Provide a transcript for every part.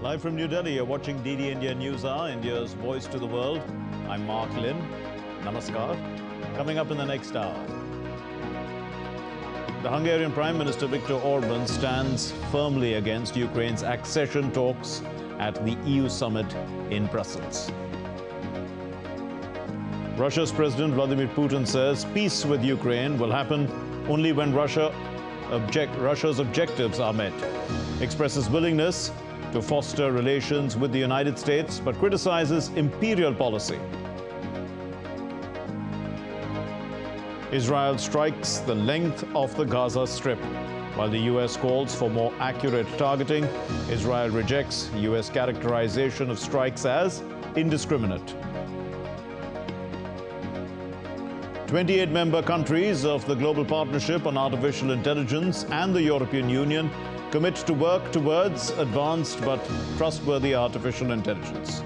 Live from New Delhi, you're watching DD India News Hour, India's voice to the world. I'm Mark Lynn. Namaskar. Coming up in the next hour. The Hungarian Prime Minister Viktor Orban stands firmly against Ukraine's accession talks at the EU summit in Brussels. Russia's President Vladimir Putin says peace with Ukraine will happen only when Russia's objectives are met. Expresses willingness to foster relations with the United States, but criticizes imperial policy. Israel strikes the length of the Gaza Strip. While the US calls for more accurate targeting, Israel rejects US characterization of strikes as indiscriminate. 28 member countries of the Global Partnership on Artificial Intelligence and the European Union commit to work towards advanced but trustworthy artificial intelligence.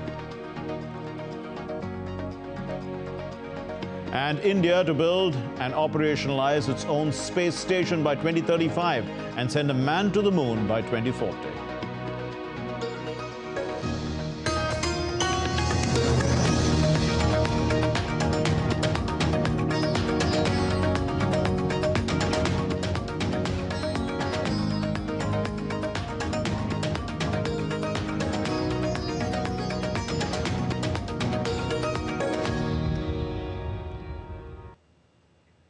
And India to build and operationalize its own space station by 2035 and send a man to the moon by 2040.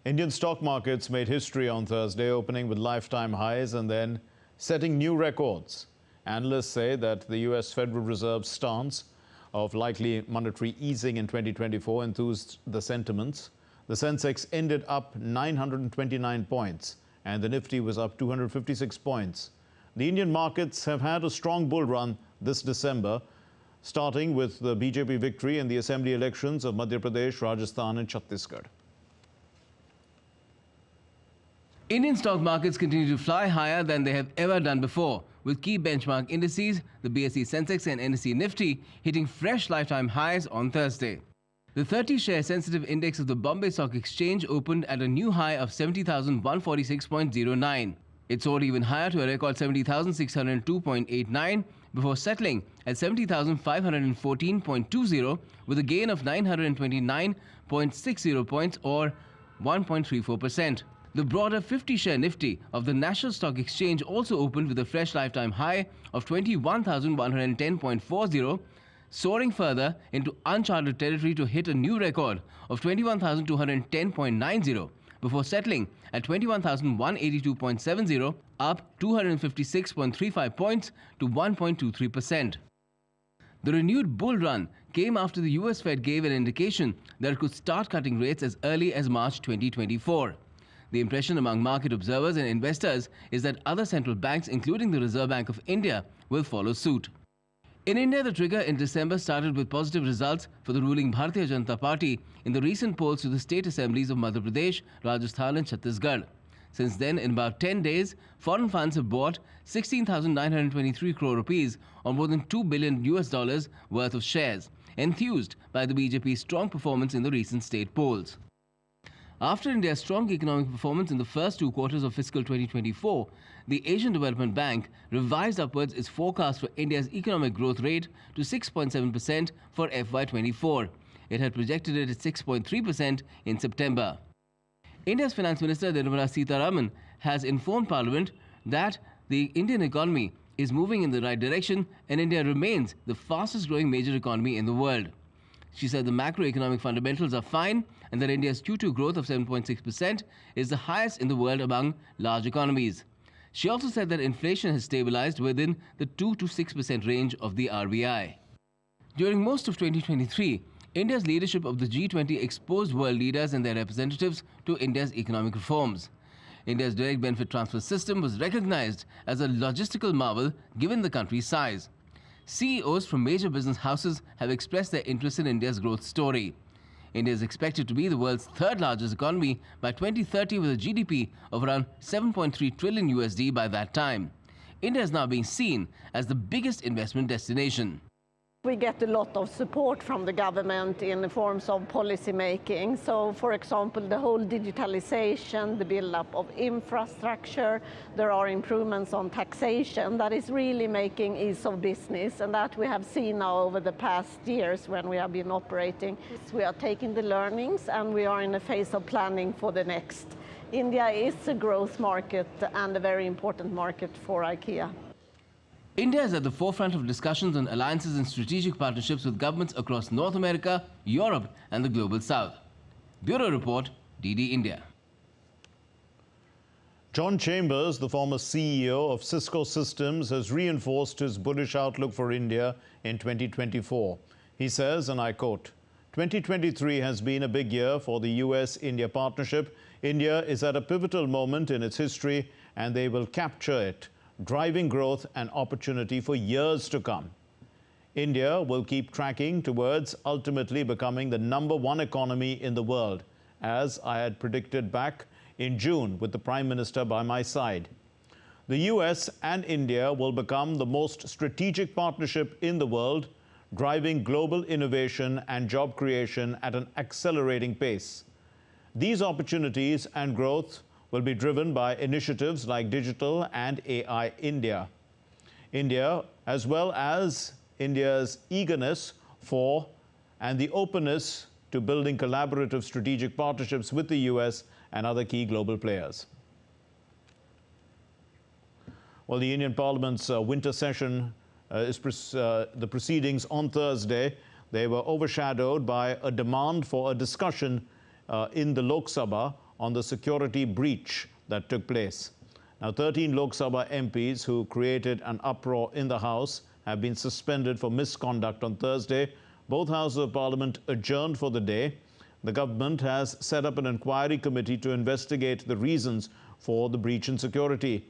Indian stock markets made history on Thursday, opening with lifetime highs and then setting new records. Analysts say that the US Federal Reserve's stance of likely monetary easing in 2024 enthused the sentiments. The Sensex ended up 929 points and the Nifty was up 256 points. The Indian markets have had a strong bull run this December, starting with the BJP victory in the assembly elections of Madhya Pradesh, Rajasthan and Chhattisgarh. Indian stock markets continue to fly higher than they have ever done before, with key benchmark indices, the BSE Sensex and NSE Nifty, hitting fresh lifetime highs on Thursday. The 30-share sensitive index of the Bombay Stock Exchange opened at a new high of 70,146.09. It soared even higher to a record 70,602.89 before settling at 70,514.20 with a gain of 929.60 points or 1.34%. The broader 50-share Nifty of the National Stock Exchange also opened with a fresh lifetime high of 21,110.40, soaring further into uncharted territory to hit a new record of 21,210.90 before settling at 21,182.70, up 256.35 points to 1.23%. The renewed bull run came after the US Fed gave an indication that it could start cutting rates as early as March 2024. The impression among market observers and investors is that other central banks, including the Reserve Bank of India, will follow suit. In India, the trigger in December started with positive results for the ruling Bharatiya Janata Party in the recent polls to the state assemblies of Madhya Pradesh, Rajasthan and Chhattisgarh. Since then, in about 10 days, foreign funds have bought 16,923 crore rupees or more than $2 billion worth of shares, enthused by the BJP's strong performance in the recent state polls. After India's strong economic performance in the first two quarters of fiscal 2024, the Asian Development Bank revised upwards its forecast for India's economic growth rate to 6.7% for FY24. It had projected it at 6.3% in September. India's Finance Minister Nirmala Sitharaman has informed Parliament that the Indian economy is moving in the right direction and India remains the fastest growing major economy in the world. She said the macroeconomic fundamentals are fine and that India's Q2 growth of 7.6% is the highest in the world among large economies. She also said that inflation has stabilized within the 2 to 6% range of the RBI. During most of 2023, India's leadership of the G20 exposed world leaders and their representatives to India's economic reforms. India's direct benefit transfer system was recognized as a logistical marvel given the country's size. CEOs from major business houses have expressed their interest in India's growth story. India is expected to be the world's third largest economy by 2030 with a GDP of around $7.3 trillion USD by that time. India is now being seen as the biggest investment destination. We get a lot of support from the government in the forms of policy making. So, for example, the whole digitalization, the build-up of infrastructure, there are improvements on taxation that is really making ease of business, and that we have seen now over the past years when we have been operating. We are taking the learnings and we are in a phase of planning for the next. India is a growth market and a very important market for IKEA. India is at the forefront of discussions on alliances and strategic partnerships with governments across North America, Europe and the Global South. Bureau Report, DD India. John Chambers, the former CEO of Cisco Systems, has reinforced his bullish outlook for India in 2024. He says, and I quote, "2023 has been a big year for the US-India partnership. India is at a pivotal moment in its history and they will capture it, driving growth and opportunity for years to come. India will keep tracking towards ultimately becoming the #1 economy in the world, as I had predicted back in June with the Prime Minister by my side. The US and India will become the most strategic partnership in the world, driving global innovation and job creation at an accelerating pace. These opportunities and growth will be driven by initiatives like Digital and AI India. India, as well as India's eagerness for and the openness to building collaborative strategic partnerships with the US and other key global players." Well, the Indian Parliament's winter session the proceedings on Thursday, they were overshadowed by a demand for a discussion in the Lok Sabha on the security breach that took place. Now, 13 Lok Sabha MPs who created an uproar in the House have been suspended for misconduct on Thursday. Both houses of Parliament adjourned for the day. The government has set up an inquiry committee to investigate the reasons for the breach in security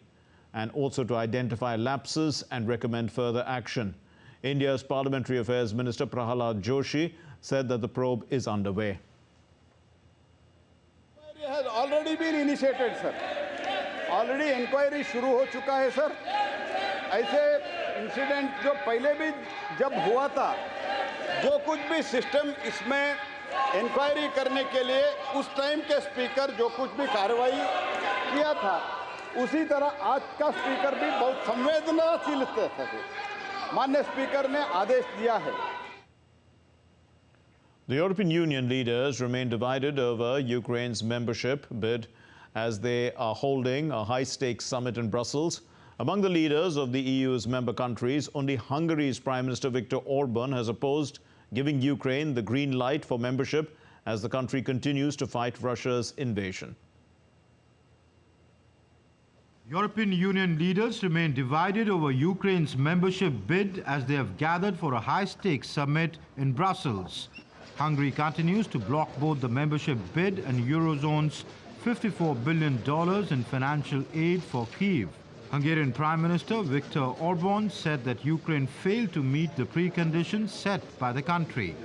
and also to identify lapses and recommend further action. India's Parliamentary Affairs Minister Prahalad Joshi said that the probe is underway. Has already been initiated, sir. Already inquiry शुरू हो चुका है, sir. ऐसे incident जो पहले भी जब हुआ था, जो कुछ भी सिस्टम इसमें इंक्वायरी करने के लिए उस टाइम के स्पीकर जो कुछ भी कार्रवाई किया था, उसी तरह आज का स्पीकर भी बहुत संवेदनशील थे। माननीय स्पीकर ने आदेश दिया है। The European Union leaders remain divided over Ukraine's membership bid as they are holding a high-stakes summit in Brussels. Among the leaders of the EU's member countries, only Hungary's Prime Minister Viktor Orban has opposed giving Ukraine the green light for membership as the country continues to fight Russia's invasion. European Union leaders remain divided over Ukraine's membership bid as they have gathered for a high-stakes summit in Brussels. Hungary continues to block both the membership bid and Eurozone's $54 billion in financial aid for Kyiv. Hungarian Prime Minister Viktor Orban said that Ukraine failed to meet the preconditions set by the country.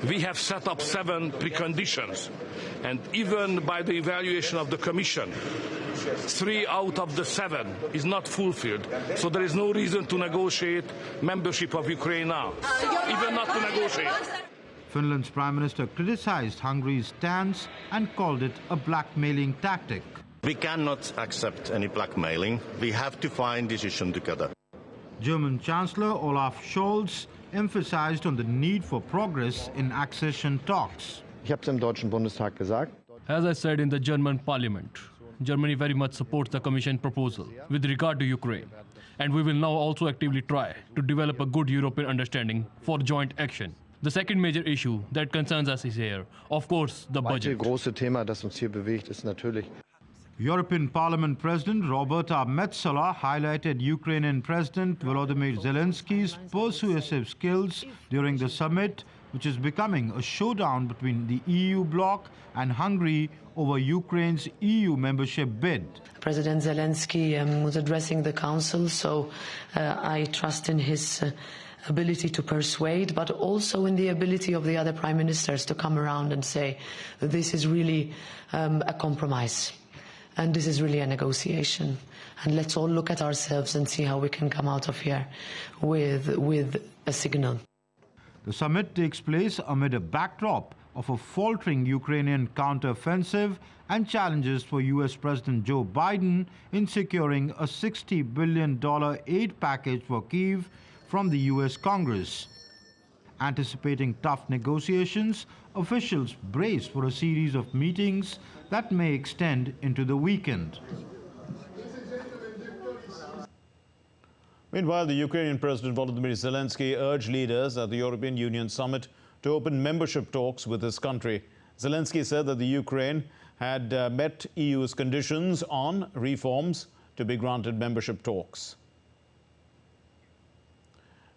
We have set up 7 preconditions, and even by the evaluation of the Commission, 3 out of the 7 is not fulfilled. So there is no reason to negotiate membership of Ukraine now, even not to negotiate. Finland's Prime Minister criticized Hungary's stance and called it a blackmailing tactic. We cannot accept any blackmailing. We have to find decision together. German Chancellor Olaf Scholz emphasized on the need for progress in accession talks. Ich habe es im Deutschen Bundestag gesagt. As I said in the German Parliament, Germany very much supports the Commission proposal with regard to Ukraine. And we will now also actively try to develop a good European understanding for joint action. The second major issue that concerns us is here, of course, the budget. Das große Thema, das uns hier bewegt, ist natürlich. European Parliament President Roberta Metsola highlighted Ukrainian President Volodymyr Zelensky's persuasive skills during the summit, which is becoming a showdown between the EU bloc and Hungary over Ukraine's EU membership bid. President Zelensky was addressing the Council, so I trust in his ability to persuade, but also in the ability of the other prime ministers to come around and say, this is really a compromise. And this is really a negotiation. And let's all look at ourselves and see how we can come out of here with a signal. The summit takes place amid a backdrop of a faltering Ukrainian counteroffensive and challenges for US President Joe Biden in securing a $60 billion aid package for Kyiv from the US Congress. Anticipating tough negotiations, officials brace for a series of meetings that may extend into the weekend. Meanwhile, the Ukrainian President Volodymyr Zelensky urged leaders at the European Union summit to open membership talks with his country. Zelensky said that the Ukraine had met EU's conditions on reforms to be granted membership talks.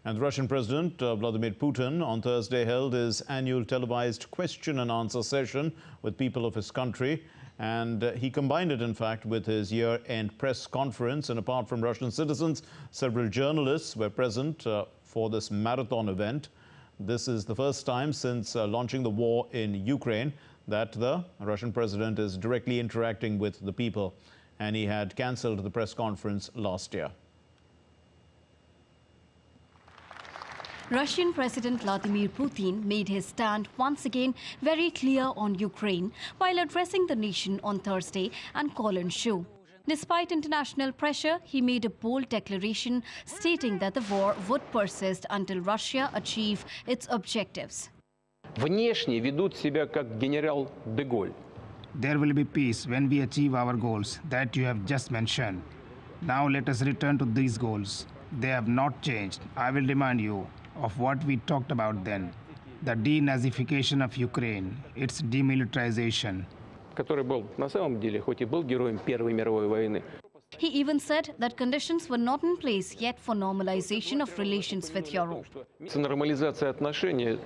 And the Russian President Vladimir Putin on Thursday held his annual televised question and answer session with people of his country. And he combined it, in fact, with his year-end press conference. And apart from Russian citizens, several journalists were present for this marathon event. This is the first time since launching the war in Ukraine that the Russian president is directly interacting with the people. And he had cancelled the press conference last year. Russian President Vladimir Putin made his stand once again very clear on Ukraine while addressing the nation on Thursday and call-in show. Despite international pressure, he made a bold declaration stating that the war would persist until Russia achieve its objectives. Внешне ведут себя как генерал де Голь. There will be peace when we achieve our goals that you have just mentioned. Now let us return to these goals. They have not changed. I will remind you of what we talked about then. The denazification of Ukraine, its demilitarization. Который был на самом деле, хоть и был героем Первой мировой войны. He even said that conditions were not in place yet for normalization of relations with Europe. Нормализация отношений.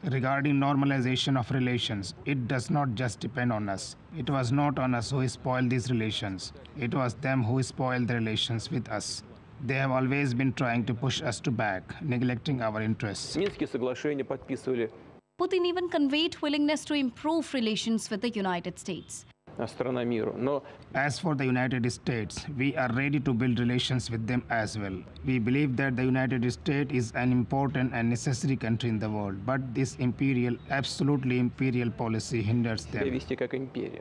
Regarding normalization of relations, it does not just depend on us. It was not on us who spoiled these relations. It was them who spoiled the relations with us. They have always been trying to push us to back, neglecting our interests. Минские соглашения подписывали. Putin even conveyed willingness to improve relations with the United States. Страна миру. Но as for the United States, we are ready to build relations with them as well. We believe that the United States is an important and necessary country in the world, but this imperial, absolutely imperial policy hinders them. вести как империя.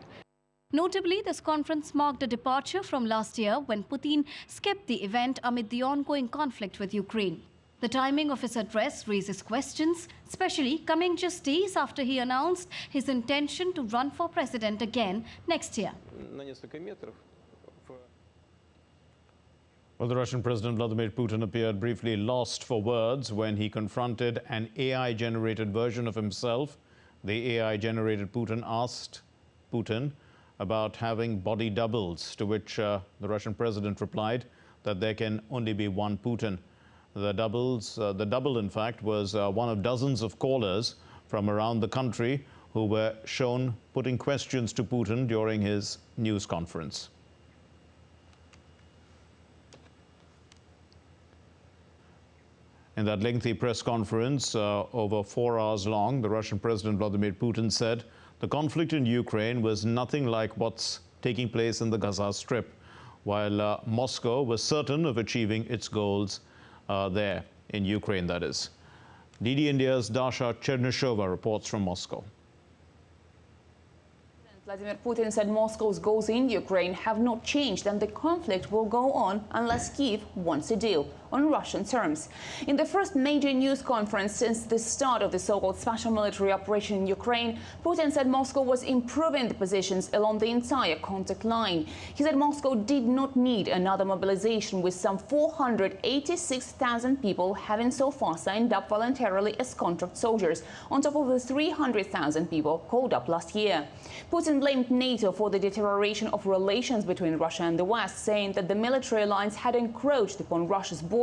Notably, this conference marked a departure from last year when Putin skipped the event amid the ongoing conflict with Ukraine. The timing of his address raises questions, especially coming just days after he announced his intention to run for president again next year. Well, the Russian President Vladimir Putin appeared briefly lost for words when he confronted an AI-generated version of himself. The AI-generated Putin asked Putin about having body doubles, to which the Russian president replied that there can only be one Putin. The double, in fact, was one of dozens of callers from around the country who were shown putting questions to Putin during his news conference. In that lengthy press conference, over 4 hours long, the Russian President Vladimir Putin said the conflict in Ukraine was nothing like what's taking place in the Gaza Strip, while Moscow was certain of achieving its goals there in Ukraine, that is. DD India's Dasha Chernyshova reports from Moscow. Vladimir Putin said Moscow's goals in Ukraine have not changed and the conflict will go on unless Kyiv wants a deal on Russian terms. In the first major news conference since the start of the so-called special military operation in Ukraine, Putin said Moscow was improving the positions along the entire contact line. He said Moscow did not need another mobilization, with some 486,000 people having so far signed up voluntarily as contract soldiers, on top of the 300,000 people called up last year. Putin blamed NATO for the deterioration of relations between Russia and the West, saying that the military alliance had encroached upon Russia's borders.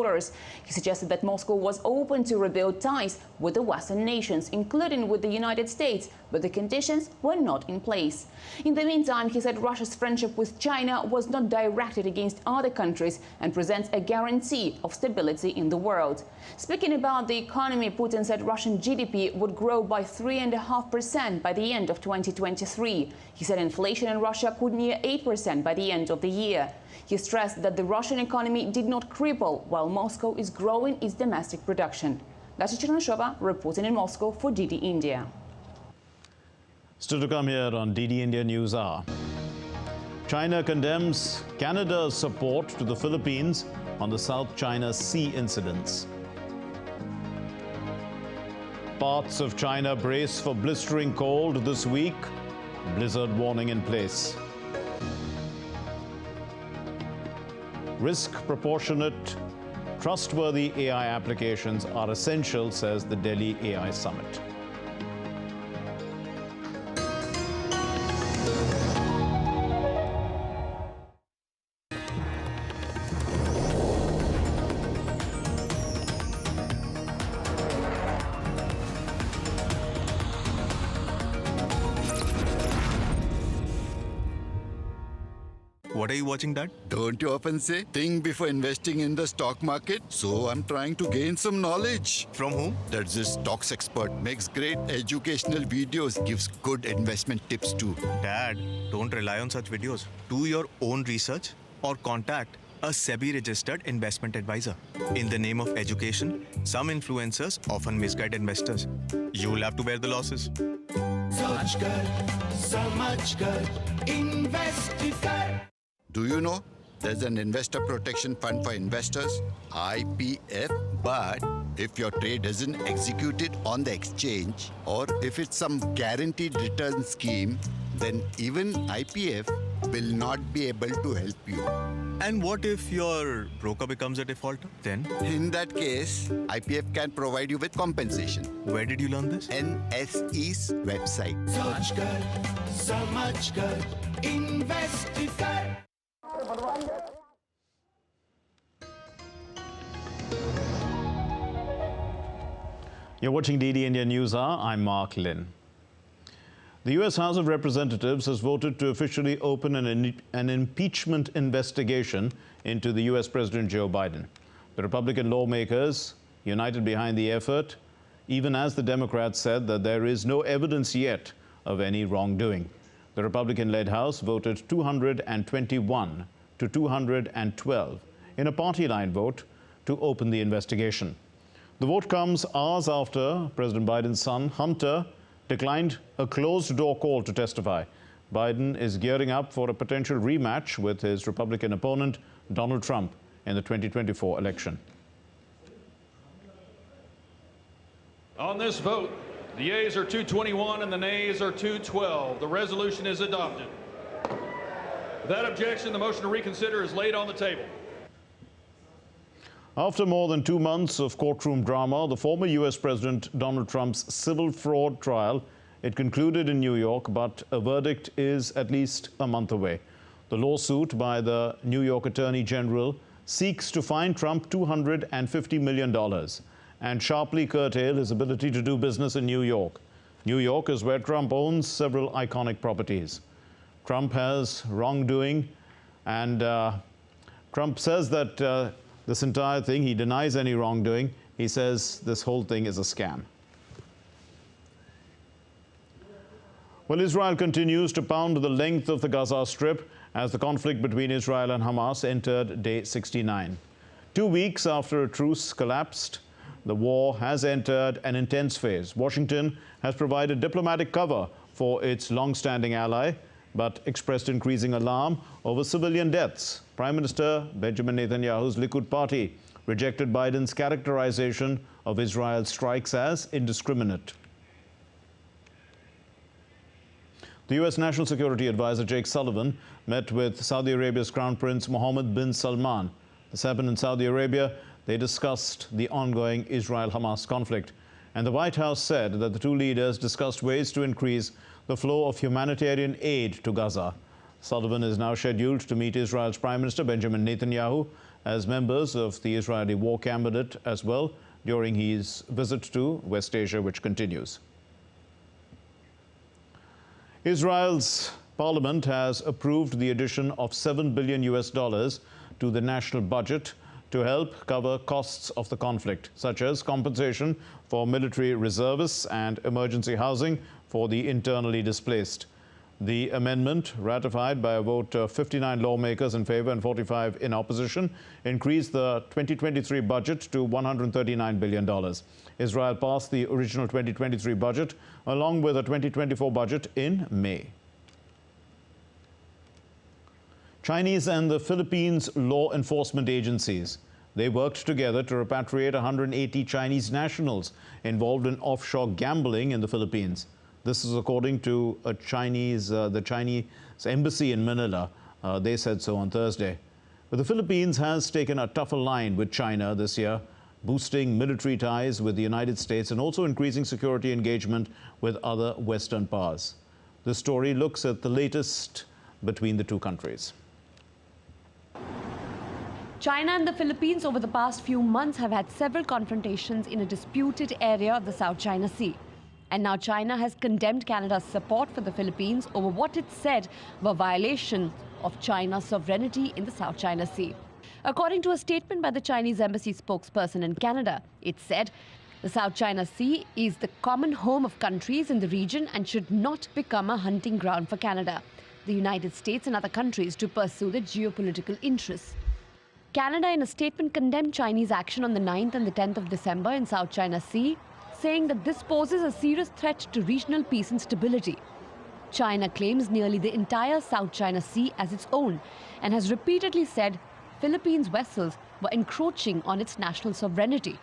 He suggested that Moscow was open to rebuild ties with the Western nations, including with the United States, but the conditions were not in place. In the meantime, he said Russia's friendship with China was not directed against other countries and presents a guarantee of stability in the world. Speaking about the economy, Putin said Russian GDP would grow by 3.5% by the end of 2023. He said inflation in Russia could near 8% by the end of the year. He stressed that the Russian economy did not cripple while Moscow is growing its domestic production. That's Chernashova reporting in Moscow for DD India. Still to come here on DD India News Hour. China condemns Canada's support to the Philippines on the South China Sea incidents. Parts of China brace for blistering cold this week. Blizzard warning in place. Risk proportionate, trustworthy AI applications are essential, says the Delhi AI Summit. What are you watching, Dad? Don't you often say, think before investing in the stock market? So I'm trying to gain some knowledge. From whom? That's this stocks expert. Makes great educational videos, gives good investment tips too. Dad, don't rely on such videos. Do your own research or contact a SEBI-registered investment advisor. In the name of education, some influencers often misguide investors. You'll have to bear the losses. Soch kar, samajh kar, invest kar. Do you know there's an investor protection fund for investors, IPF, but if your trade isn't executed on the exchange or if it's some guaranteed return scheme, then even IPF will not be able to help you. And what if your broker becomes a defaulter? Then? In that case, IPF can provide you with compensation. Where did you learn this? NSE's website. Soch kar, samajh kar, invest kar. You're watching DD India News Hour. I'm Mark Lynn. The U.S. House of Representatives has voted to officially open an impeachment investigation into the U.S. President Joe Biden. The Republican lawmakers united behind the effort, even as the Democrats said that there is no evidence yet of any wrongdoing. The Republican-led House voted 221 to 212 in a party-line vote to open the investigation. The vote comes hours after President Biden's son, Hunter, declined a closed-door call to testify. Biden is gearing up for a potential rematch with his Republican opponent, Donald Trump, in the 2024 election. On this vote, the yeas are 221 and the nays are 212. The resolution is adopted. Without objection, the motion to reconsider is laid on the table. After more than 2 months of courtroom drama, the former U.S. President Donald Trump's civil fraud trial, it concluded in New York, but a verdict is at least a month away. The lawsuit by the New York Attorney General seeks to fine Trump $250 million and sharply curtail his ability to do business in New York. New York is where Trump owns several iconic properties. Trump has wrongdoing, and Trump says that this entire thing, he denies any wrongdoing. He says this whole thing is a scam. Well, Israel continues to pound the length of the Gaza Strip as the conflict between Israel and Hamas entered day 69. 2 weeks after a truce collapsed, the war has entered an intense phase. Washington has provided diplomatic cover for its long-standing ally, but expressed increasing alarm over civilian deaths. Prime Minister Benjamin Netanyahu's Likud party rejected Biden's characterization of Israel's strikes as indiscriminate. The U.S. National Security Advisor Jake Sullivan met with Saudi Arabia's Crown Prince Mohammed bin Salman. This happened in Saudi Arabia. They discussed the ongoing Israel-Hamas conflict. And the White House said that the two leaders discussed ways to increase the flow of humanitarian aid to Gaza. Sullivan is now scheduled to meet Israel's Prime Minister Benjamin Netanyahu as members of the Israeli War Cabinet as well during his visit to West Asia, which continues. Israel's parliament has approved the addition of $7 billion to the national budget to help cover costs of the conflict, such as compensation for military reservists and emergency housing for the internally displaced. The amendment, ratified by a vote of 59 lawmakers in favor and 45 in opposition, increased the 2023 budget to $139 billion. Israel passed the original 2023 budget along with a 2024 budget in May. Chinese and the Philippines law enforcement agencies, they worked together to repatriate 180 Chinese nationals involved in offshore gambling in the Philippines. This is according to the Chinese embassy in Manila. They said so on Thursday. But the Philippines has taken a tougher line with China this year, boosting military ties with the United States and also increasing security engagement with other Western powers. This story looks at the latest between the two countries. China and the Philippines over the past few months have had several confrontations in a disputed area of the South China Sea. And now China has condemned Canada's support for the Philippines over what it said were violations of China's sovereignty in the South China Sea. According to a statement by the Chinese embassy spokesperson in Canada, it said, the South China Sea is the common home of countries in the region and should not become a hunting ground for Canada, the United States and other countries to pursue their geopolitical interests. Canada in a statement condemned Chinese action on the 9th and the 10th of December in South China Sea, saying that this poses a serious threat to regional peace and stability. China claims nearly the entire South China Sea as its own and has repeatedly said Philippines vessels were encroaching on its national sovereignty.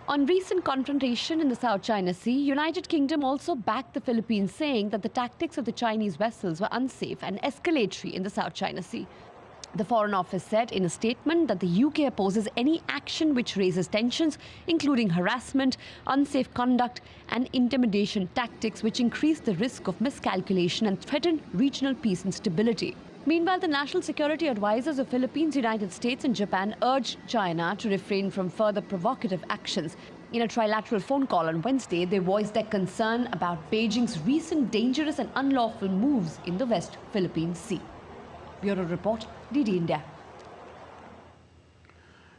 On recent confrontation in the South China Sea, United Kingdom also backed the Philippines, saying that the tactics of the Chinese vessels were unsafe and escalatory in the South China Sea. The Foreign Office said in a statement that the UK opposes any action which raises tensions, including harassment, unsafe conduct and intimidation tactics which increase the risk of miscalculation and threaten regional peace and stability. Meanwhile, the national security advisors of Philippines, United States and Japan urged China to refrain from further provocative actions. In a trilateral phone call on Wednesday, they voiced their concern about Beijing's recent dangerous and unlawful moves in the West Philippine Sea. Bureau Report, DD India.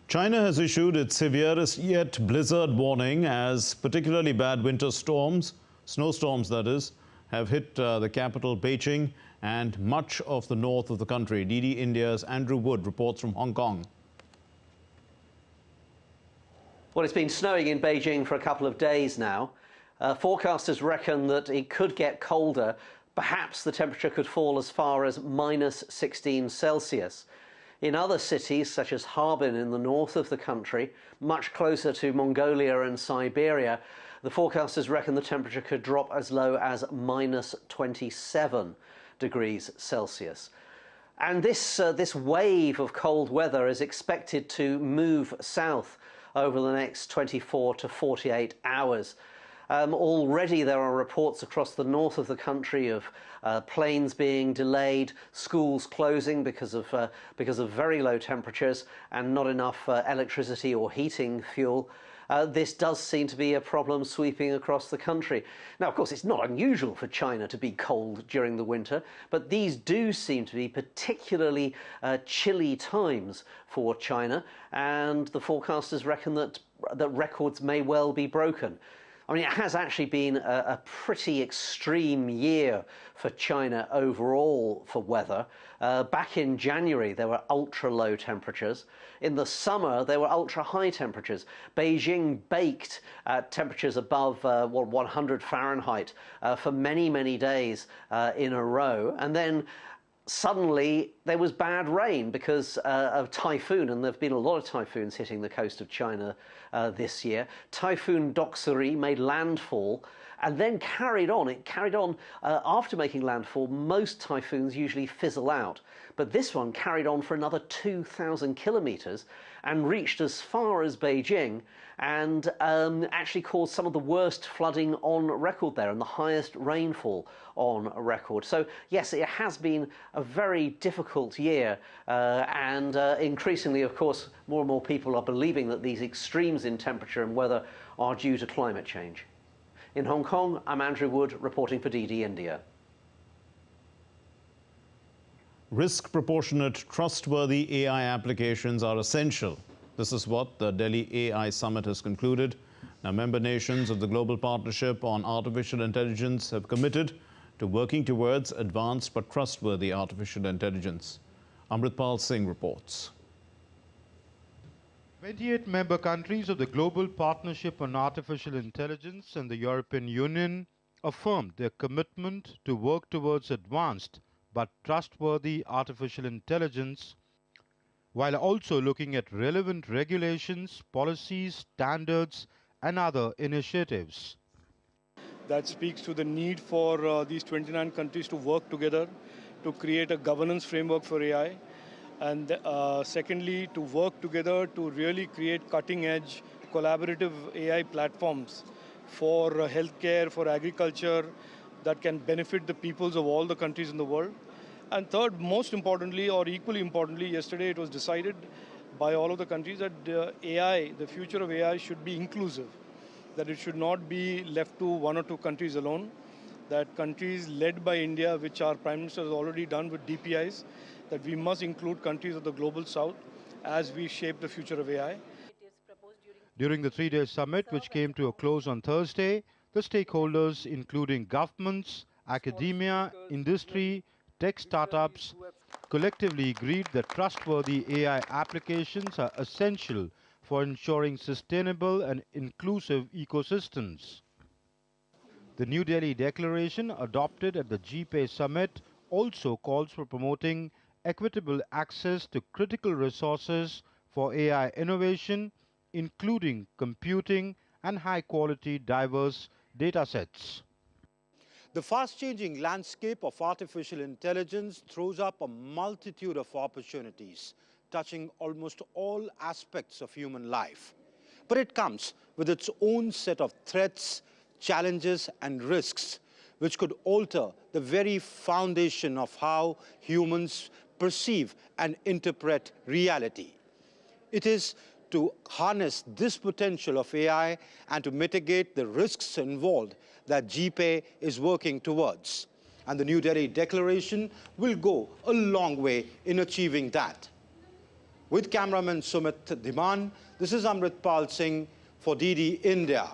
China has issued its severest yet blizzard warning as particularly bad winter storms, snowstorms that is, have hit the capital Beijing and much of the north of the country. DD India's Andrew Wood reports from Hong Kong. Well, it's been snowing in Beijing for a couple of days now. Forecasters reckon that it could get colder. Perhaps the temperature could fall as far as -16 Celsius. In other cities, such as Harbin in the north of the country, much closer to Mongolia and Siberia, the forecasters reckon the temperature could drop as low as -27 degrees Celsius. And this wave of cold weather is expected to move south over the next 24 to 48 hours. Already there are reports across the north of the country of planes being delayed, schools closing because of very low temperatures and not enough electricity or heating fuel. This does seem to be a problem sweeping across the country. Now, of course, it's not unusual for China to be cold during the winter, but these do seem to be particularly chilly times for China, and the forecasters reckon that records may well be broken. I mean, it has actually been a pretty extreme year for China overall for weather. Back in January, there were ultra-low temperatures. In the summer, there were ultra-high temperatures. Beijing baked at temperatures above 100 Fahrenheit for many, many days in a row. And then suddenly there was bad rain because of typhoon, and there have been a lot of typhoons hitting the coast of China this year. Typhoon Doksuri made landfall and then carried on. It carried on after making landfall. Most typhoons usually fizzle out, but this one carried on for another 2,000 kilometers and reached as far as Beijing and actually caused some of the worst flooding on record there and the highest rainfall on record. So yes, it has been a very difficult year and increasingly, of course, more and more people are believing that these extremes in temperature and weather are due to climate change. In Hong Kong, I'm Andrew Wood reporting for DD India. Risk-proportionate, trustworthy AI applications are essential. This is what the Delhi AI Summit has concluded. Now, member nations of the Global Partnership on Artificial Intelligence have committed to working towards advanced but trustworthy artificial intelligence. Amritpal Singh reports. 28 member countries of the Global Partnership on Artificial Intelligence and the European Union affirmed their commitment to work towards advanced but trustworthy artificial intelligence, while also looking at relevant regulations, policies, standards, and other initiatives. That speaks to the need for these 29 countries to work together to create a governance framework for AI. And secondly, to work together to really create cutting-edge collaborative AI platforms for healthcare, for agriculture, that can benefit the peoples of all the countries in the world. And third, most importantly, or equally importantly, yesterday it was decided by all of the countries that AI, the future of AI, should be inclusive, that it should not be left to one or two countries alone, that countries led by India, which our Prime Minister has already done with DPIs, that we must include countries of the Global South as we shape the future of AI. During the three-day summit, which came to a close on Thursday, the stakeholders, including governments, academia, industry, tech startups, collectively agreed that trustworthy AI applications are essential for ensuring sustainable and inclusive ecosystems. The New Delhi Declaration, adopted at the GPay Summit, also calls for promoting equitable access to critical resources for AI innovation, including computing and high-quality diverse datasets. The fast-changing landscape of artificial intelligence throws up a multitude of opportunities, touching almost all aspects of human life. But it comes with its own set of threats, challenges, and risks, which could alter the very foundation of how humans perceive and interpret reality. It is to harness this potential of AI and to mitigate the risks involved that GPay is working towards. And the New Delhi Declaration will go a long way in achieving that. With cameraman Sumit Dhiman, this is Amritpal Singh for DD India.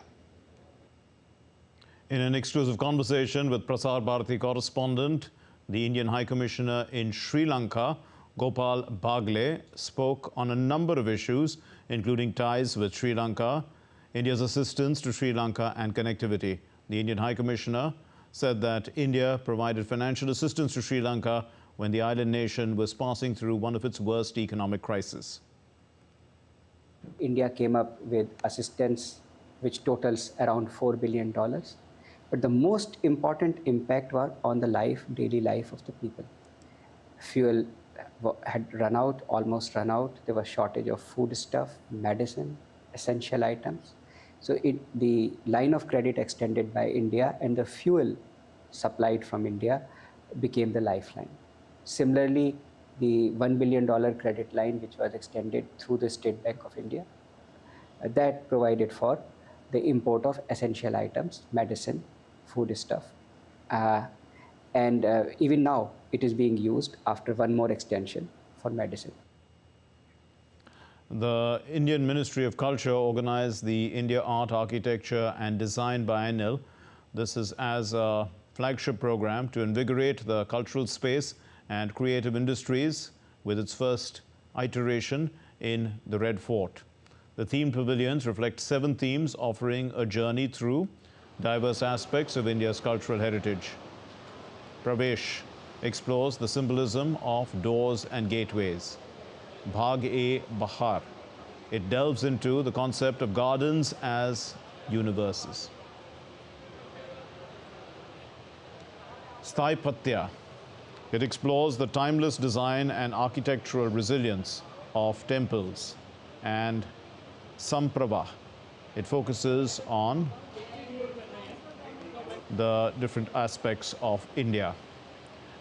In an exclusive conversation with Prasar Bharati correspondent, the Indian High Commissioner in Sri Lanka, Gopal Bagle, spoke on a number of issues, including ties with Sri Lanka, India's assistance to Sri Lanka, and connectivity. The Indian High Commissioner said that India provided financial assistance to Sri Lanka when the island nation was passing through one of its worst economic crises. India came up with assistance which totals around $4 billion. But the most important impact was on the daily life of the people. Fuel had run out, almost run out. There was shortage of foodstuff, medicine, essential items. So the line of credit extended by India and the fuel supplied from India became the lifeline. Similarly, the $1 billion credit line, which was extended through the State Bank of India, that provided for the import of essential items, medicine, foodstuff. And even now, it is being used after one more extension for medicine. The Indian Ministry of Culture organized the India Art, Architecture and Design Biennial. This is as a flagship program to invigorate the cultural space and creative industries with its first iteration in the Red Fort. The themed pavilions reflect 7 themes offering a journey through diverse aspects of India's cultural heritage. Pravesh explores the symbolism of doors and gateways. Bhag-e-Bahar, it delves into the concept of gardens as universes. Sthapatya, it explores the timeless design and architectural resilience of temples. And Samprava, it focuses on the different aspects of India.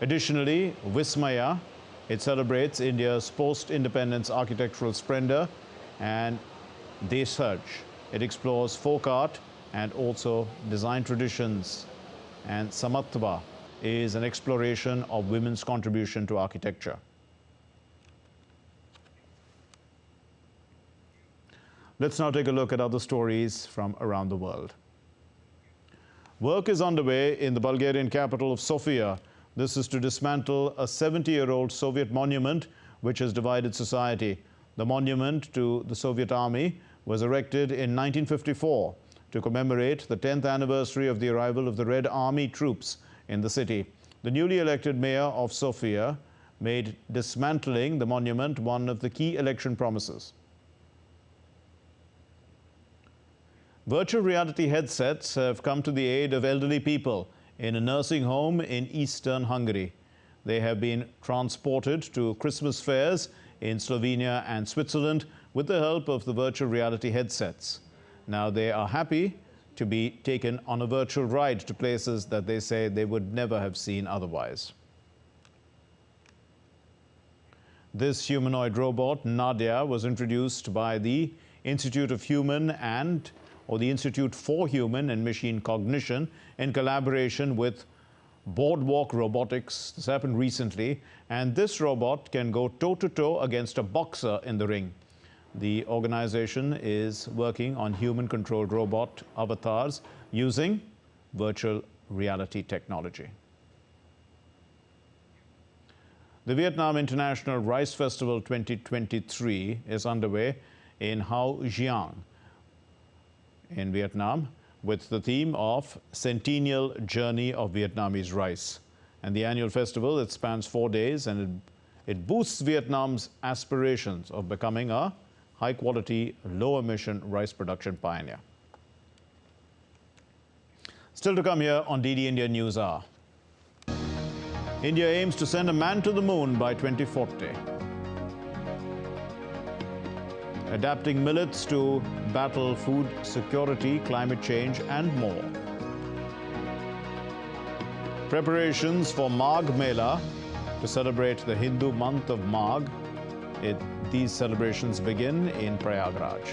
Additionally, Vismaya, it celebrates India's post-independence architectural splendor, and Desaj, it explores folk art and also design traditions. And Samatva is an exploration of women's contribution to architecture. Let's now take a look at other stories from around the world. Work is underway in the Bulgarian capital of Sofia. This is to dismantle a 70-year-old Soviet monument which has divided society. The monument to the Soviet army was erected in 1954 to commemorate the 10th anniversary of the arrival of the Red Army troops in the city. The newly elected mayor of Sofia made dismantling the monument one of the key election promises. Virtual reality headsets have come to the aid of elderly people in a nursing home in eastern Hungary. They have been transported to Christmas fairs in Slovenia and Switzerland with the help of the virtual reality headsets. Now they are happy to be taken on a virtual ride to places that they say they would never have seen otherwise. This humanoid robot, Nadia, was introduced by the Institute for Human and Machine Cognition in collaboration with Boardwalk Robotics. This happened recently, and this robot can go toe-to-toe against a boxer in the ring. The organization is working on human-controlled robot avatars using virtual reality technology. The Vietnam International Rice Festival 2023 is underway in Hau Giang in Vietnam with the theme of Centennial Journey of Vietnamese Rice. And the annual festival, it spans 4 days, and it boosts Vietnam's aspirations of becoming a high-quality, low-emission rice production pioneer. Still to come here on DD India News Hour. India aims to send a man to the moon by 2040. Adapting millets to battle food security, climate change, and more. Preparations for Magh Mela to celebrate the Hindu month of Magh. These celebrations begin in Prayagraj.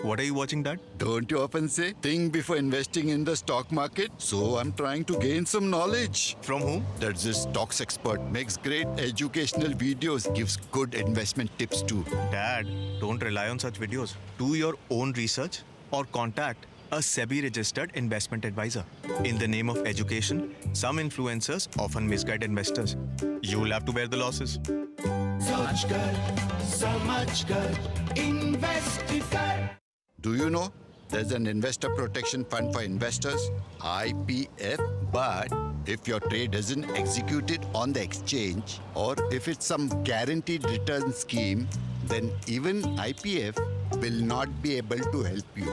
What are you watching, Dad? Don't you often say, think before investing in the stock market? So I'm trying to gain some knowledge. From whom? That's this stocks expert. Makes great educational videos, gives good investment tips too. Dad, don't rely on such videos. Do your own research or contact a SEBI-registered investment advisor. In the name of education, some influencers often misguide investors. You'll have to bear the losses. सोच कर, समझ कर, invest कर. Do you know there's an investor protection fund for investors, IPF, but if your trade isn't executed on the exchange or if it's some guaranteed return scheme, then even IPF will not be able to help you.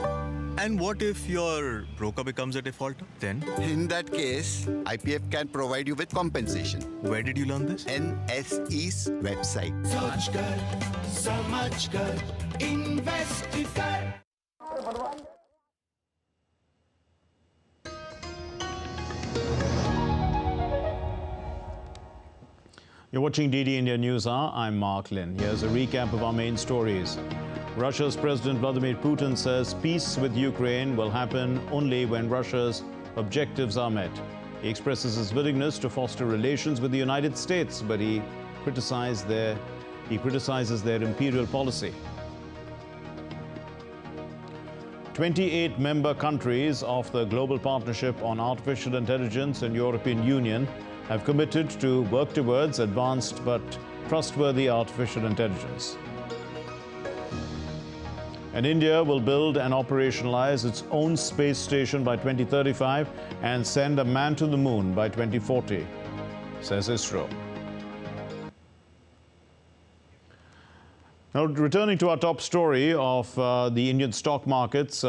And what if your broker becomes a defaulter then? In that case, IPF can provide you with compensation. Where did you learn this? NSE's website. सोच कर, समझ कर, invest कर. You're watching DD India News Hour. I'm Mark Lin. Here's a recap of our main stories. Russia's President Vladimir Putin says peace with Ukraine will happen only when Russia's objectives are met. He expresses his willingness to foster relations with the United States, but he criticizes their imperial policy. 28 member countries of the Global Partnership on Artificial Intelligence and European Union have committed to work towards advanced but trustworthy artificial intelligence. And India will build and operationalize its own space station by 2035 and send a man to the moon by 2040, says ISRO. Now, returning to our top story of the Indian stock markets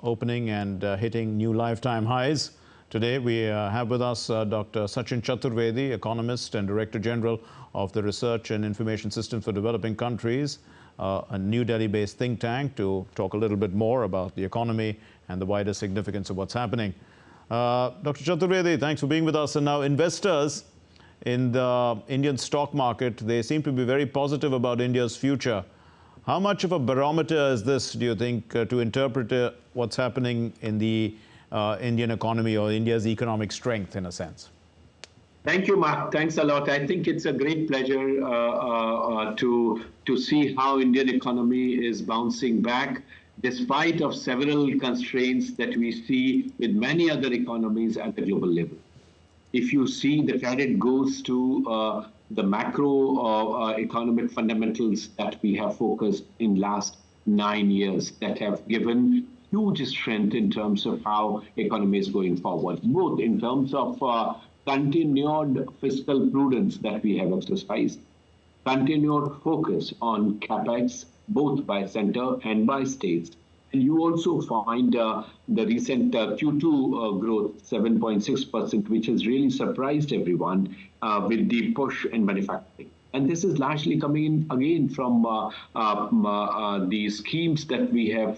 opening and hitting new lifetime highs. Today, we have with us Dr. Sachin Chaturvedi, economist and Director General of the Research and Information Systems for Developing Countries, a New Delhi-based think tank, to talk a little bit more about the economy and the wider significance of what's happening. Dr. Chaturvedi, thanks for being with us. And now, investors in the Indian stock market, they seem to be very positive about India's future. How much of a barometer is this, do you think, to interpret what's happening in the Indian economy or India's economic strength, in a sense? Thank you, Mark. Thanks a lot. I think it's a great pleasure to see how Indian economy is bouncing back, despite of several constraints that we see with many other economies at the global level. If you see, the credit goes to the macro economic fundamentals that we have focused in last 9 years that have given huge strength in terms of how economy is going forward, both in terms of continued fiscal prudence that we have exercised, continued focus on capex, both by center and by states. And you also find the recent Q2 growth, 7.6%, which has really surprised everyone with the push in manufacturing. And this is largely coming in again from the schemes that we have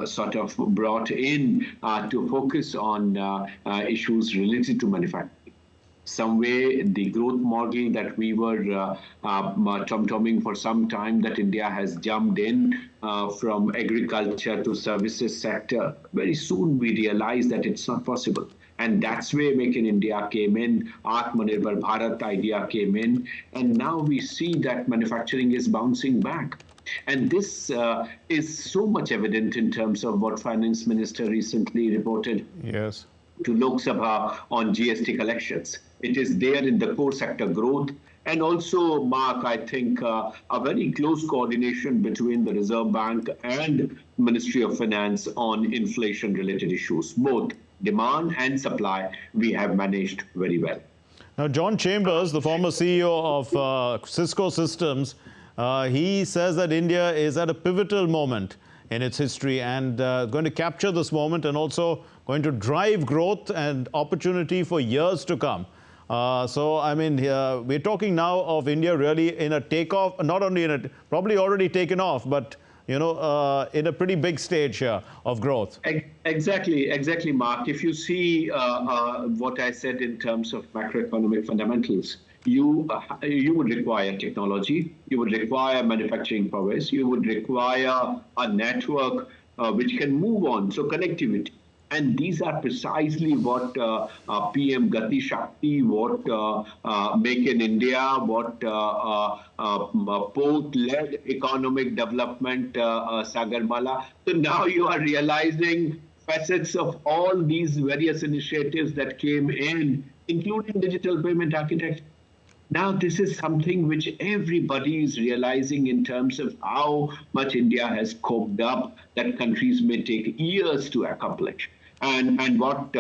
sort of brought in to focus on issues related to manufacturing. Some way, the growth model that we were tom-tomming for some time, that India has jumped in from agriculture to services sector, very soon we realized that it's not possible. And that's where Make in India came in, Atmanirbhar Bharat idea came in, and now we see that manufacturing is bouncing back. And this is so much evident in terms of what Finance Minister recently reported to Lok Sabha on GST collections. It is there in the core sector growth. And also, Mark, I think a very close coordination between the Reserve Bank and Ministry of Finance on inflation-related issues, both demand and supply, we have managed very well. Now, John Chambers, the former CEO of Cisco Systems, he says that India is at a pivotal moment in its history and going to capture this moment and also going to drive growth and opportunity for years to come. So, I mean, we're talking now of India really in a takeoff, not only in a, probably already taken off, but you know, in a pretty big stage here of growth. Exactly, Mark. If you see what I said in terms of macroeconomic fundamentals, you would require technology, you would require manufacturing prowess, you would require a network which can move on, so connectivity. And these are precisely what PM Gati Shakti, what Make in India, what port-led economic development, Sagarmala. So now you are realizing facets of all these various initiatives that came in, including digital payment architecture. Now, this is something which everybody is realizing in terms of how much India has coped up that countries may take years to accomplish. And what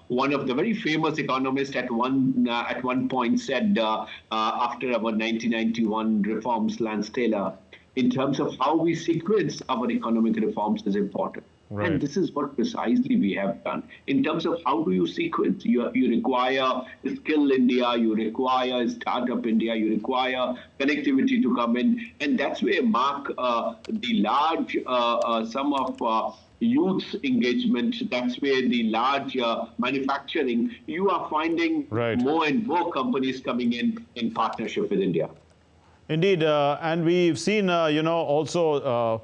one of the very famous economists at one point said after our 1991 reforms, Lance Taylor, in terms of how we sequence our economic reforms is important. Right. And this is what precisely we have done. In terms of how do you sequence, you require Skill India, you require Startup India, you require connectivity to come in. And that's where, Mark, the large sum of youth engagement, that's where the large manufacturing, you are finding more and more companies coming in partnership with India. Indeed, and we've seen, you know, also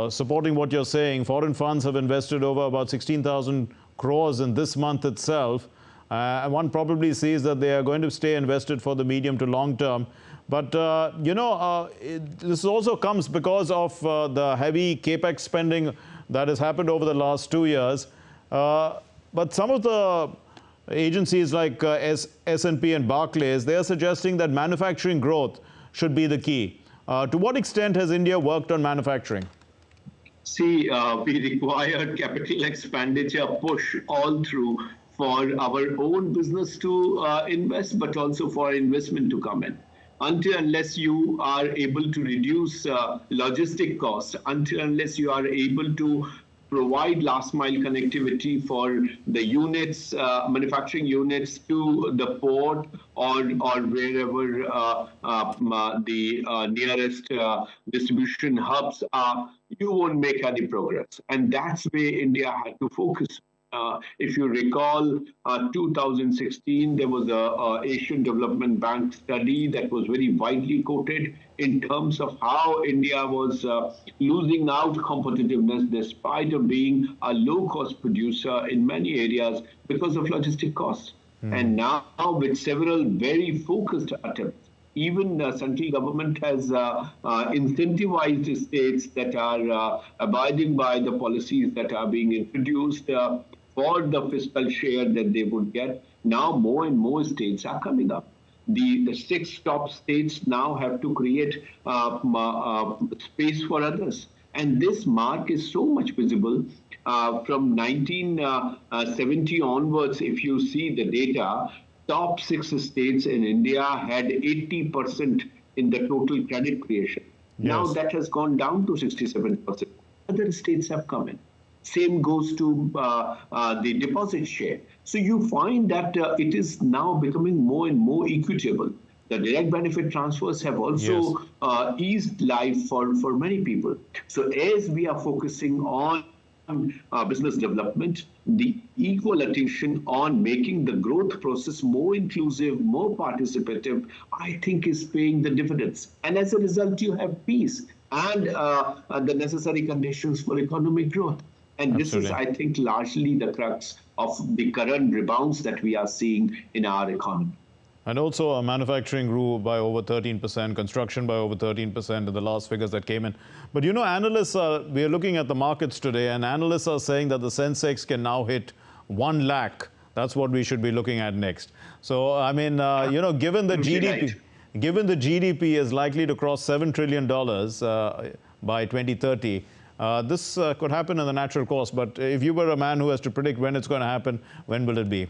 supporting what you're saying, foreign funds have invested over about 16,000 crores in this month itself. And one probably sees that they are going to stay invested for the medium to long term. But, you know, this also comes because of the heavy capex spending that has happened over the last 2 years. But some of the agencies like S&P and Barclays, they are suggesting that manufacturing growth should be the key. To what extent has India worked on manufacturing? See, we require capital expenditure push all through for our own business to invest, but also for investment to come in. Until unless you are able to reduce logistic costs, until unless you are able to provide last mile connectivity for the units, manufacturing units to the port or wherever the nearest distribution hubs are, you won't make any progress. And that's where India had to focus. If you recall, 2016, there was a Asian Development Bank study that was very widely quoted in terms of how India was losing out competitiveness despite of being a low-cost producer in many areas because of logistic costs. And now, with several very focused attempts, even central government has incentivized states that are abiding by the policies that are being introduced for the fiscal share that they would get. Now more and more states are coming up. The 6 top states now have to create space for others. And this mark is so much visible from 1970 onwards. If you see the data, top 6 states in India had 80% in the total credit creation. Yes. Now that has gone down to 67%. Other states have come in. Same goes to the deposit share. So you find that it is now becoming more and more equitable. The direct benefit transfers have also eased life for many people. So as we are focusing on business development, the equal attention on making the growth process more inclusive, more participative, I think is paying the dividends. And as a result, you have peace and the necessary conditions for economic growth. And Absolutely. This is, I think, largely the crux of the current rebounds that we are seeing in our economy. And also manufacturing grew by over 13%, construction by over 13% in the last figures that came in. But you know, we are looking at the markets today, and analysts are saying that the Sensex can now hit 1 lakh. That's what we should be looking at next. So, I mean, you know, given the GDP is likely to cross $7 trillion by 2030, this could happen in the natural course. But if you were a man who has to predict when it's going to happen, when will it be?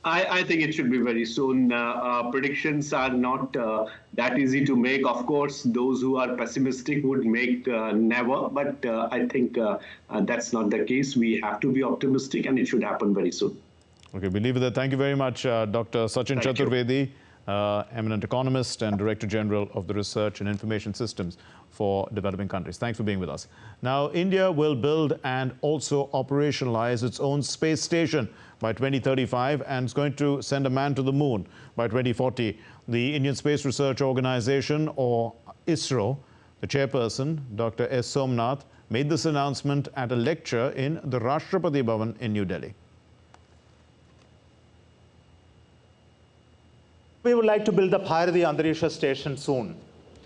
I think it should be very soon. Predictions are not that easy to make. Of course, those who are pessimistic would make never, but I think that's not the case. We have to be optimistic, and it should happen very soon. Okay, we leave it there. Thank you very much, Dr. Sachin Chaturvedi, eminent economist and Director General of the Research and Information Systems for Developing Countries. Thanks for being with us. Now, India will build and also operationalize its own space station by 2035 and is going to send a man to the moon by 2040. The Indian Space Research Organization, or ISRO, the chairperson, Dr. S. Somnath, made this announcement at a lecture in the Rashtrapati Bhavan in New Delhi. We would like to build the Bharati Antarisha station soon.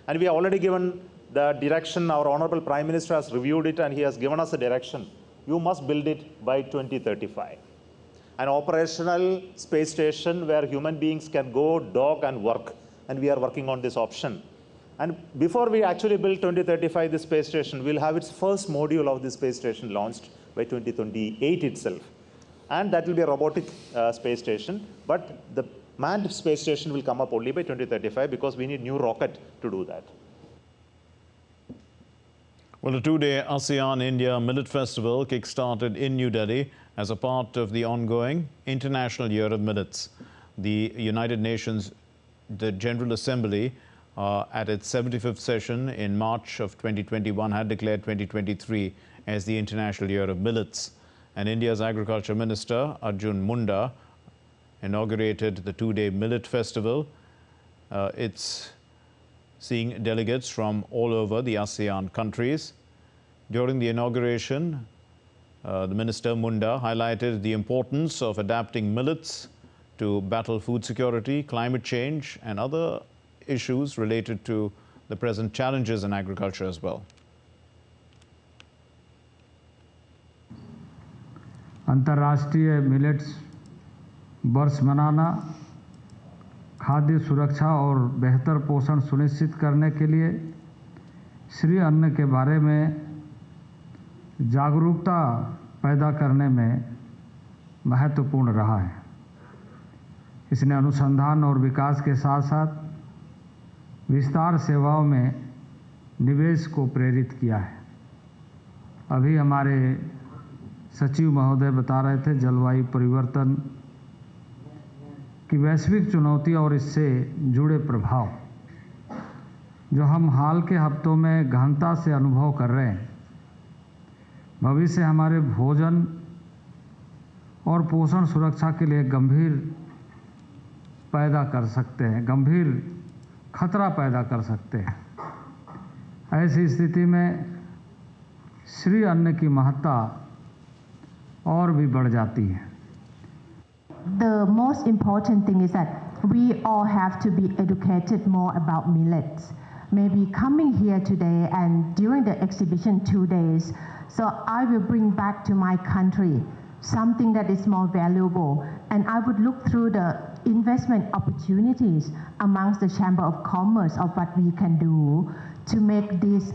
And we have already given the direction. Our Honorable Prime Minister has reviewed it and he has given us a direction. You must build it by 2035. An operational space station where human beings can go, dock and work. And we are working on this option. And before we actually build 2035, this space station, we'll have its first module of this space station launched by 2028 itself. And that will be a robotic space station. But the manned space station will come up only by 2035 because we need new rocket to do that. Well, the 2-day ASEAN-India Millet Festival kick-started in New Delhi as a part of the ongoing International Year of Millets. The United Nations, the General Assembly, at its 75th session in March of 2021 had declared 2023 as the International Year of Millets. And India's Agriculture Minister, Arjun Munda, inaugurated the 2-day Millet Festival. It's seeing delegates from all over the ASEAN countries. During the inauguration, the Minister Munda highlighted the importance of adapting millets to battle food security, climate change and other issues related to the present challenges in agriculture as well. अंतर्राष्ट्रीय millets वर्ष मनाना, खाद्य सुरक्षा और बेहतर पोषण सुनिश्चित करने के लिए श्री अन्न के बारे में जागरूकता पैदा करने में महत्वपूर्ण रहा है। इसने अनुसंधान और विकास के साथ साथ विस्तार सेवाओं में निवेश को प्रेरित किया है। अभी हमारे सचिव महोदय बता रहे थे जलवायु परिवर्तन की वैश्विक चुनौती और इससे जुड़े प्रभाव जो हम हाल के हफ्तों में गहनता से अनुभव कर रहे हैं। भविष्य हमारे भोजन और पोषण सुरक्षा के लिए गंभीर पैदा कर सकते हैं, गंभीर खतरा पैदा कर सकते हैं। ऐसी स्थिति में श्री अन्न की महत्ता और भी बढ़ जाती है। The most important thing is that we all have to be educated more about millets. Maybe coming here today and during the exhibition 2 days, so I will bring back to my country something that is more valuable, and I would look through the investment opportunities amongst the Chamber of Commerce of what we can do to make this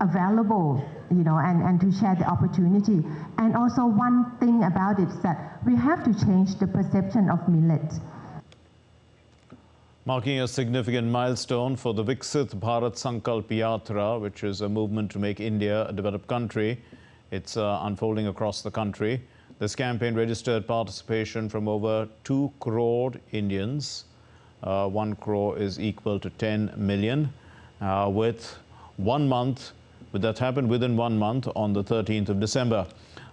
available, you know, and to share the opportunity. And also one thing about it is that we have to change the perception of millets. Marking a significant milestone for the Viksit Bharat Sankalp Yatra, which is a movement to make India a developed country. It's unfolding across the country. This campaign registered participation from over 2 crore Indians. 1 crore is equal to 10 million. With 1 month, that happened within 1 month on the 13th of December.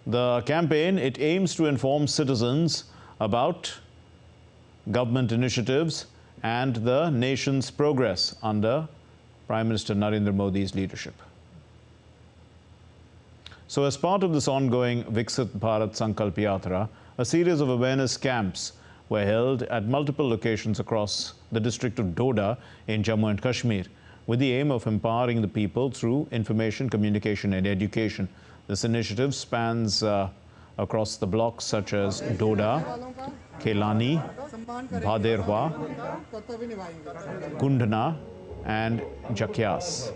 The campaign, it aims to inform citizens about government initiatives and the nation's progress under Prime Minister Narendra Modi's leadership. So as part of this ongoing Viksit Bharat Sankalp Yatra, a series of awareness camps were held at multiple locations across the district of Doda in Jammu and Kashmir, with the aim of empowering the people through information, communication and education. This initiative spans across the blocks such as Doda, Kelani, Bhaderwa, Kundhna and Jakyas.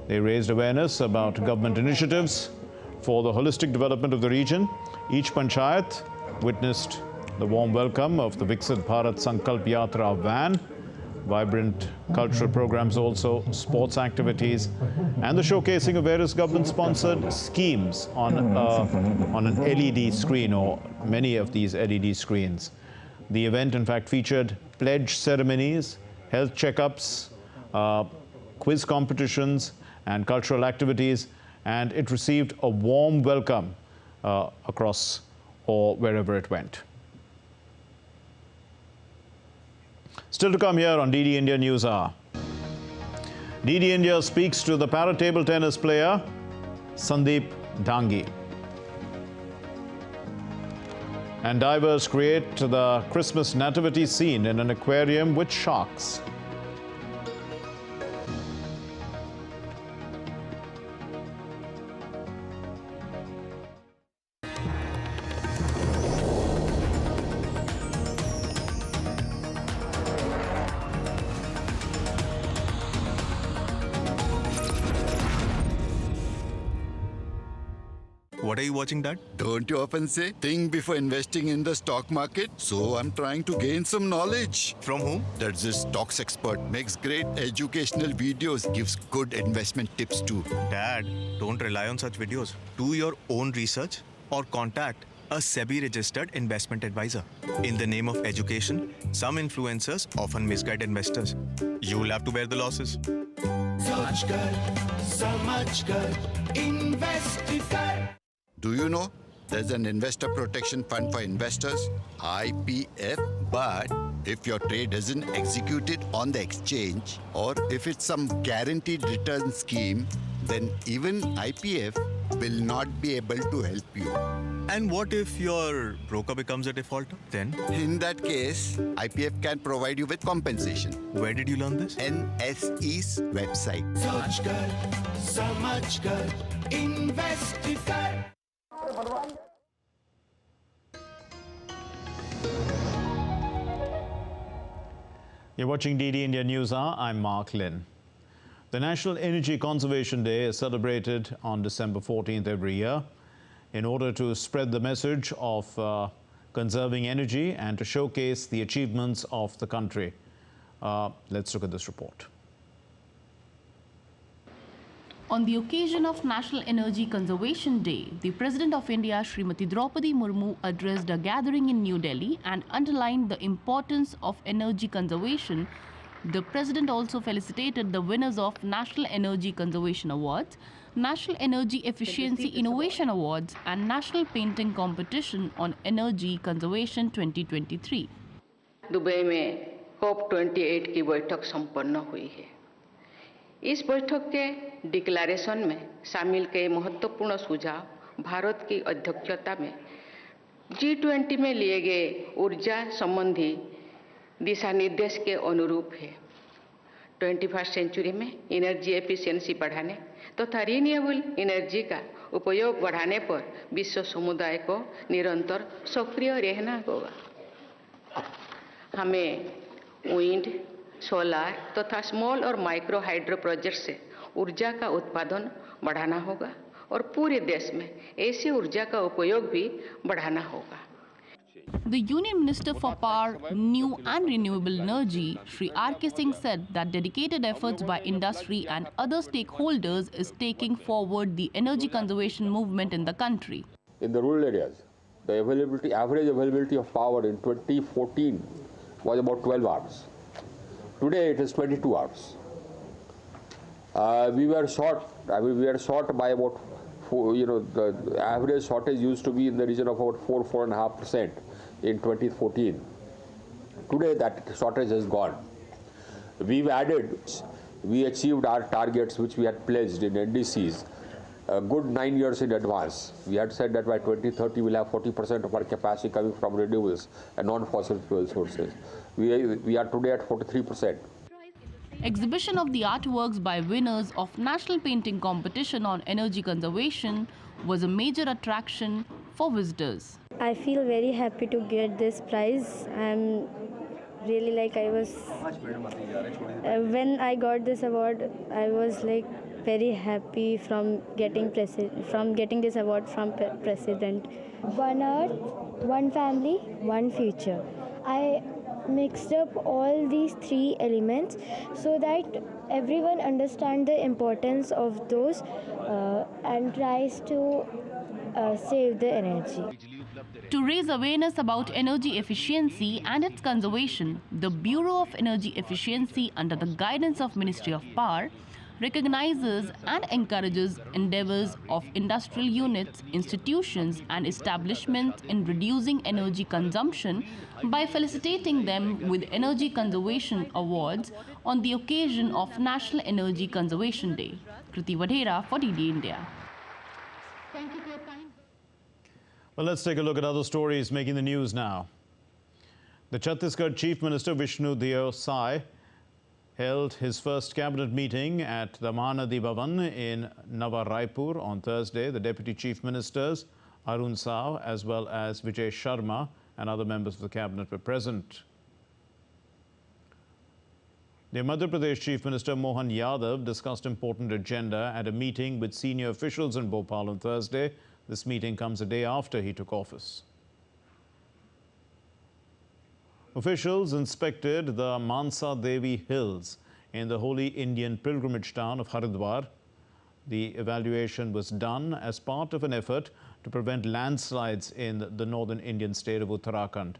They raised awareness about government initiatives for the holistic development of the region. Each panchayat witnessed the warm welcome of the Viksit Bharat Sankalp Yatra van, vibrant cultural programs also, sports activities, and the showcasing of various government-sponsored schemes on an LED screen, or many of these LED screens. The event, in fact, featured pledge ceremonies, health checkups, quiz competitions, and cultural activities, and it received a warm welcome across or wherever it went. Still to come here on DD India News Hour. DD India speaks to the para-table tennis player Sandeep Dangi. And divers create the Christmas nativity scene in an aquarium with sharks. What are you watching, Dad? Don't you often say, think before investing in the stock market? So I'm trying to gain some knowledge. From whom? That's this stocks expert. Makes great educational videos, gives good investment tips too. Dad, don't rely on such videos. Do your own research or contact a SEBI-registered investment advisor. In the name of education, some influencers often misguide investors. You'll have to bear the losses. सोच कर, समझ कर, invest कर. Do you know there's an investor protection fund for investors, IPF, but if your trade isn't executed on the exchange or if it's some guaranteed return scheme, then even IPF will not be able to help you. And what if your broker becomes a defaulter? Then? In that case, IPF can provide you with compensation. Where did you learn this? NSE's website. सोच कर, समझ कर, invest कर. You're watching DD India News Hour. I'm Mark Lynn. The National Energy Conservation Day is celebrated on December 14th every year in order to spread the message of conserving energy and to showcase the achievements of the country. Let's look at this report. On the occasion of National Energy Conservation Day, the President of India, Srimati Draupadi Murmu, addressed a gathering in New Delhi and underlined the importance of energy conservation The President also felicitated the winners of National Energy Conservation Awards, National Energy Efficiency Innovation Awards and National Painting Competition on Energy Conservation 2023. Dubai में COP28 की बैठक संपन्न हुई है। इस बैठक के declaration में शामिल कई महत्वपूर्ण सुझाव भारत की अध्यक्षता में G20 में लिए गए ऊर्जा संबंधी दिशा निर्देश के अनुरूप है। 21st सेंचुरी में एनर्जी एफिशिएंसी बढ़ाने तथा रिन्यूएबल एनर्जी का उपयोग बढ़ाने पर विश्व समुदाय को निरंतर सक्रिय रहना होगा। हमें विंड, सोलर तथा स्मॉल और माइक्रो हाइड्रो प्रोजेक्ट से ऊर्जा का उत्पादन बढ़ाना होगा और पूरे देश में ऐसी ऊर्जा का उपयोग भी बढ़ाना होगा। The Union Minister for Power, New and Renewable Energy, Shri R.K. Singh, said that dedicated efforts by industry and other stakeholders is taking forward the energy conservation movement in the country. In the rural areas, the average availability of power in 2014 was about 12 hours. Today it is 22 hours. We were short by about, the average shortage used to be in the region of about 4.5% in 2014. Today that shortage has gone. We achieved our targets which we had pledged in NDCs a good 9 years in advance. We had said that by 2030 we'll have 40% of our capacity coming from renewables and non-fossil fuel sources. We are today at 43%. Exhibition of the artworks by winners of National Painting Competition on Energy Conservation was a major attraction for visitors. I feel very happy to get this prize. I'm really when I got this award, I was very happy from getting this award from President. One Earth, one family, one future. I mixed up all these three elements so that everyone understands the importance of those and tries to save the energy. To raise awareness about energy efficiency and its conservation, the Bureau of Energy Efficiency, under the guidance of Ministry of Power, recognizes and encourages endeavors of industrial units, institutions and establishments in reducing energy consumption by felicitating them with Energy Conservation Awards on the occasion of National Energy Conservation Day. Kriti Vadhera for DD India. Thank you for your time. Well, let's take a look at other stories making the news now. The Chhattisgarh Chief Minister Vishnu Deo Sai held his first cabinet meeting at the Mahanadi Bhavan in Nava Raipur on Thursday. The Deputy Chief Ministers Arun Sao as well as Vijay Sharma and other members of the cabinet were present. The Madhya Pradesh Chief Minister Mohan Yadav discussed important agenda at a meeting with senior officials in Bhopal on Thursday. This meeting comes a day after he took office. Officials inspected the Mansa Devi Hills in the holy Indian pilgrimage town of Haridwar. The evaluation was done as part of an effort to prevent landslides in the northern Indian state of Uttarakhand.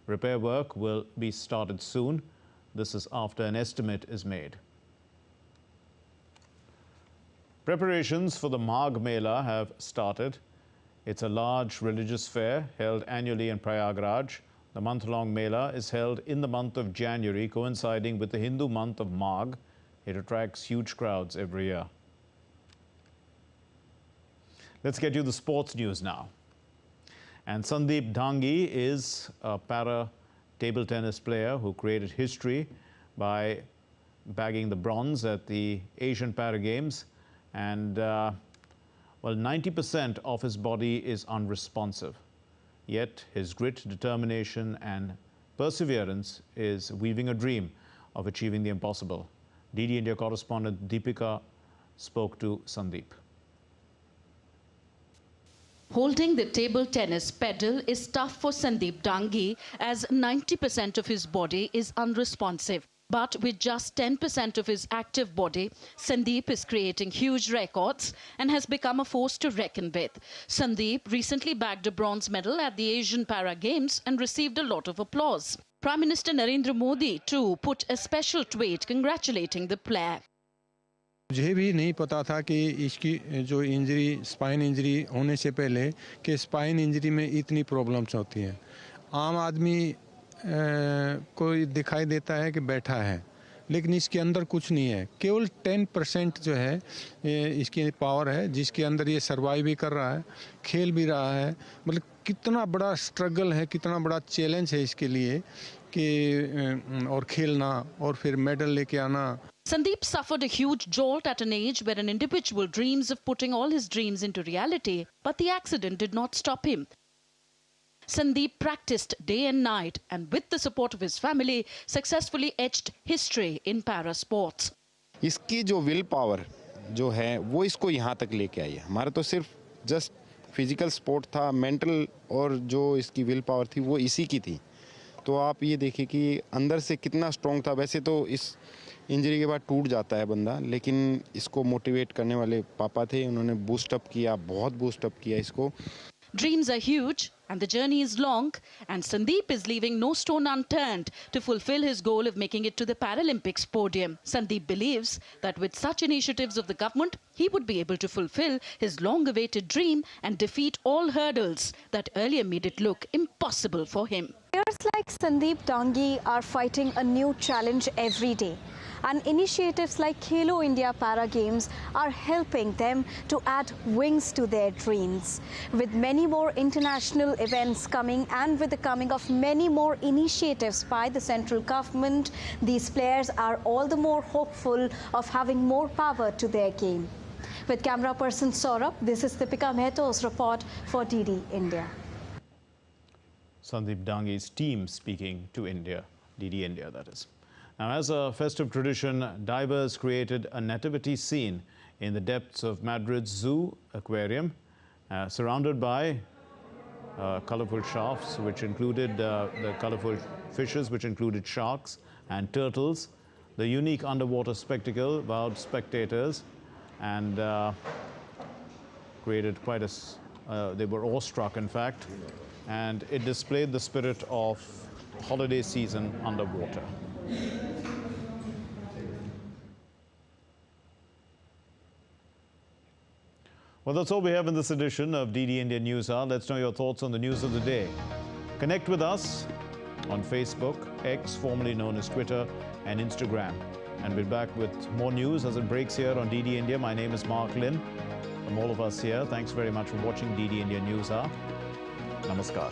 Repair work will be started soon. This is after an estimate is made. Preparations for the Magh Mela have started. It's a large religious fair held annually in Prayagraj. The month-long Mela is held in the month of January, coinciding with the Hindu month of Magh. It attracts huge crowds every year. Let's get you the sports news now. And Sandeep Dhangi is a para table tennis player who created history by bagging the bronze at the Asian Para Games. And, well, 90% of his body is unresponsive. Yet his grit, determination and perseverance is weaving a dream of achieving the impossible. DD India correspondent Deepika spoke to Sandeep. Holding the table tennis pedal is tough for Sandeep Dhangi, as 90% of his body is unresponsive. But with just 10% of his active body, Sandeep is creating huge records and has become a force to reckon with. Sandeep recently bagged a bronze medal at the Asian Para Games and received a lot of applause. Prime Minister Narendra Modi too put a special tweet congratulating the player. मुझे भी नहीं पता था कि इसकी जो injury spine injury होने से पहले कि स्पाइन इंजरी में इतनी प्रॉब्लम्स होती हैं। आम आदमी कोई दिखाई देता है कि बैठा है, लेकिन इसके अंदर कुछ नहीं है। केवल 10% जो है इसकी पावर है, जिसके अंदर ये सर्वाइव भी कर रहा है, खेल भी रहा है। मतलब कितना बड़ा स्ट्रगल है, कितना बड़ा चैलेंज है इसके लिए कि और खेलना और फिर मेडल लेके आना। Sandeep suffered a huge jolt at an age where an individual dreams of putting all his dreams into reality, but the accident did not stop him. Sandeep practiced day and night and with the support of his family successfully etched history in para sports. इसकी जो will power जो है वो इसको यहाँ तक लेके आई है। हमारा तो सिर्फ जस्ट फिजिकल स्पोर्ट था, मेंटल और जो इसकी विल पावर थी वो इसी की थी। तो आप ये देखिए कि अंदर से कितना स्ट्रॉन्ग था। वैसे तो इस इंजरी के बाद टूट जाता है बंदा, लेकिन इसको मोटिवेट करने वाले पापा थे, उन्होंने बूस्ट अप किया, बहुत बूस्ट अप किया इसको। Dreams are huge and the journey is long, and Sandeep is leaving no stone unturned to fulfill his goal of making it to the Paralympics podium. Sandeep believes that with such initiatives of the government, he would be able to fulfill his long-awaited dream and defeat all hurdles that earlier made it look impossible for him. Players like Sandeep Dangi are fighting a new challenge every day. And initiatives like Khelo India Para Games are helping them to add wings to their dreams. With many more international events coming and with the coming of many more initiatives by the central government, these players are all the more hopeful of having more power to their game. With camera person Saurabh, this is Deepika Mehto's report for DD India. Sandeep Dangi's team speaking to India, DD India that is. Now, as a festive tradition, divers created a nativity scene in the depths of Madrid's Zoo Aquarium, surrounded by colorful shafts, which included the colorful fishes, which included sharks and turtles. The unique underwater spectacle wowed spectators and created quite a... they were awestruck, in fact, and it displayed the spirit of holiday season underwater. Well, that's all we have in this edition of DD India News Hour. Let's know your thoughts on the news of the day. Connect with us on Facebook, X, formerly known as Twitter, and Instagram. And we'll be back with more news as it breaks here on DD India. My name is Mark Lin. From all of us here, thanks very much for watching DD India News Hour. Namaskar.